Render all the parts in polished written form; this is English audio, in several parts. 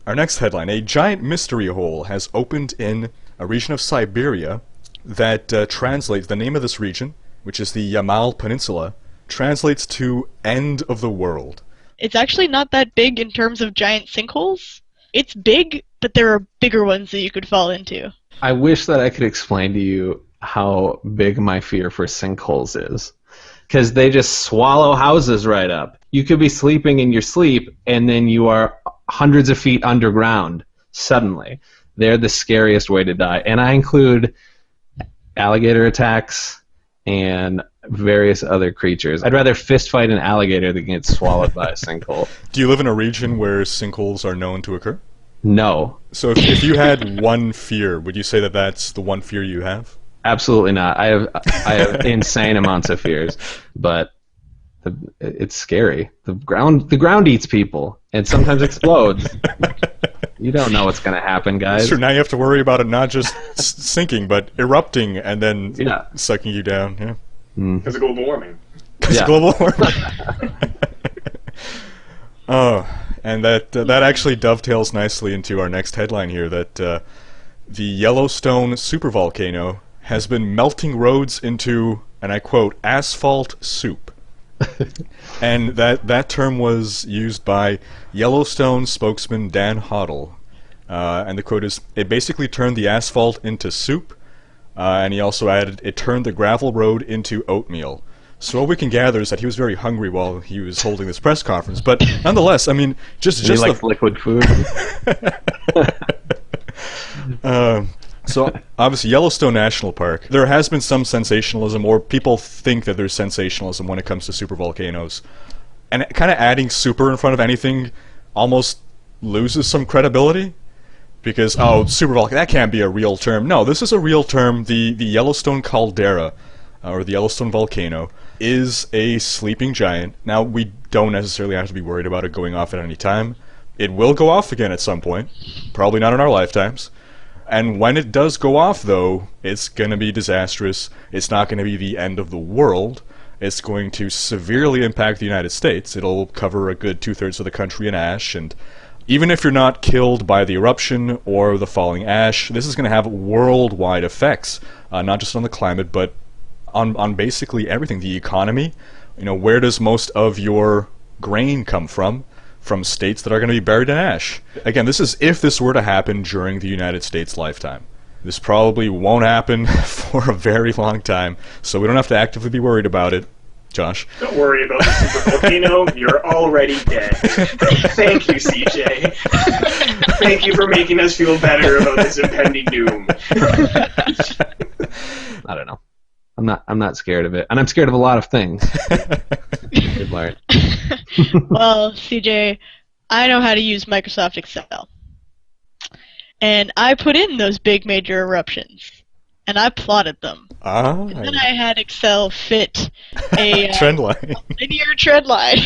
Our next headline, a giant mystery hole has opened in a region of Siberia that translates, the name of this region, which is the Yamal Peninsula, translates to end of the world. It's actually not that big in terms of giant sinkholes. It's big, but there are bigger ones that you could fall into. I wish that I could explain to you how big my fear for sinkholes is. Because they just swallow houses right up. You could be sleeping in your sleep, and then you are hundreds of feet underground suddenly. They're the scariest way to die. And I include alligator attacks and various other creatures. I'd rather fist fight an alligator than get swallowed by a sinkhole. Do you live in a region where sinkholes are known to occur? No. So if you had one fear, would you say that that's the one fear you have? Absolutely not. I have insane amounts of fears, but it's scary. The ground eats people and sometimes explodes. You don't know what's going to happen, guys. Sure, now you have to worry about it not just sinking, but erupting and then sucking you down. Yeah. Because of global warming. Because of global warming. Oh, and that actually dovetails nicely into our next headline here, that the Yellowstone supervolcano has been melting roads into, and I quote, asphalt soup. And that term was used by Yellowstone spokesman Dan Hoddle. And the quote is, it basically turned the asphalt into soup, and he also added, it turned the gravel road into oatmeal. So what we can gather is that he was very hungry while he was holding this press conference. But nonetheless, I mean, just like liquid food. So, obviously, Yellowstone National Park, there has been some sensationalism, or people think that there's sensationalism when it comes to supervolcanoes. And kind of adding super in front of anything almost loses some credibility. Because, supervolcano, that can't be a real term. No, this is a real term. The Yellowstone caldera, or the Yellowstone volcano, is a sleeping giant. Now, we don't necessarily have to be worried about it going off at any time. It will go off again at some point. Probably not in our lifetimes. And when it does go off, though, it's going to be disastrous. It's not going to be the end of the world. It's going to severely impact the United States. It'll cover a good 2/3 of the country in ash. And even if you're not killed by the eruption or the falling ash, this is going to have worldwide effects, not just on the climate, but on basically everything. The economy, where does most of your grain come from? From states that are going to be buried in ash. Again, this is if this were to happen during the United States' lifetime. This probably won't happen for a very long time, so we don't have to actively be worried about it. Josh? Don't worry about the supervolcano. You're already dead. Thank you, CJ. Thank you for making us feel better about this impending doom. I don't know. I'm not scared of it, and I'm scared of a lot of things. Good Lord. Well, CJ, I know how to use Microsoft Excel. And I put in those big major eruptions. And I plotted them. And then I had Excel fit a trend line. linear trend line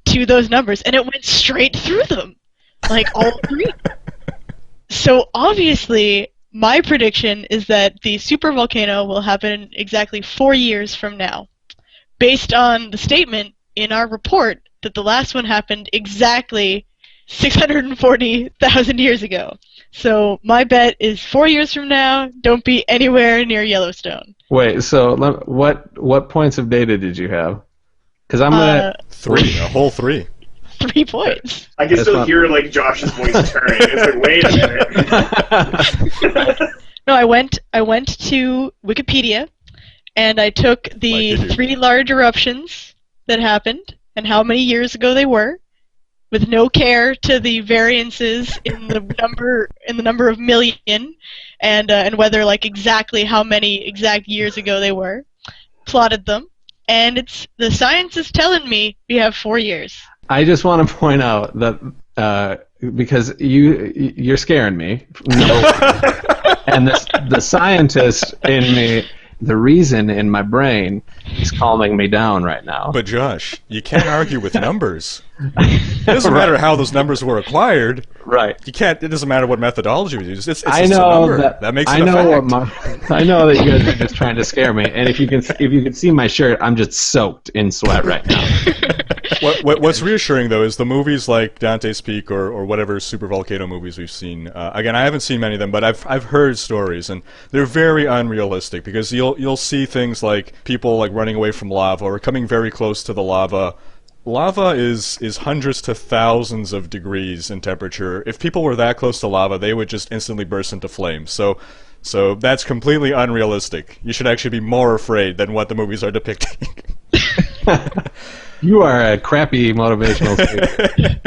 to those numbers. And it went straight through them. Like all three. So obviously, my prediction is that the supervolcano will happen exactly 4 years from now. Based on the statement in our report that the last one happened exactly 640,000 years ago. So my bet is 4 years from now, don't be anywhere near Yellowstone. Wait, so what points of data did you have? Because I'm gonna 3, a whole 3. 3 points. I can still hear Josh's voice turning. It's like, wait a minute. No, I went to Wikipedia. And I took the 3 large eruptions that happened and how many years ago they were, with no care to the variances in the number of million, and whether exactly how many exact years ago they were. Plotted them, and the science is telling me we have 4 years. I just want to point out that because you're scaring me, and the scientist in me. The reason in my brain is calming me down right now. But Josh, you can't argue with numbers. It doesn't matter how those numbers were acquired. Right. You can't. It doesn't matter what methodology we use. It's I just know a number. That makes it a fact. I know that you guys are just trying to scare me. And if you can see my shirt, I'm just soaked in sweat right now. What's reassuring though is the movies like Dante's Peak or whatever super volcano movies we've seen. Again, I haven't seen many of them, but I've heard stories, and they're very unrealistic because you'll see things like people like running away from lava or coming very close to the lava. Lava is hundreds to thousands of degrees in temperature. If people were that close to lava, they would just instantly burst into flames. So that's completely unrealistic. You should actually be more afraid than what the movies are depicting. You are a crappy motivational speaker.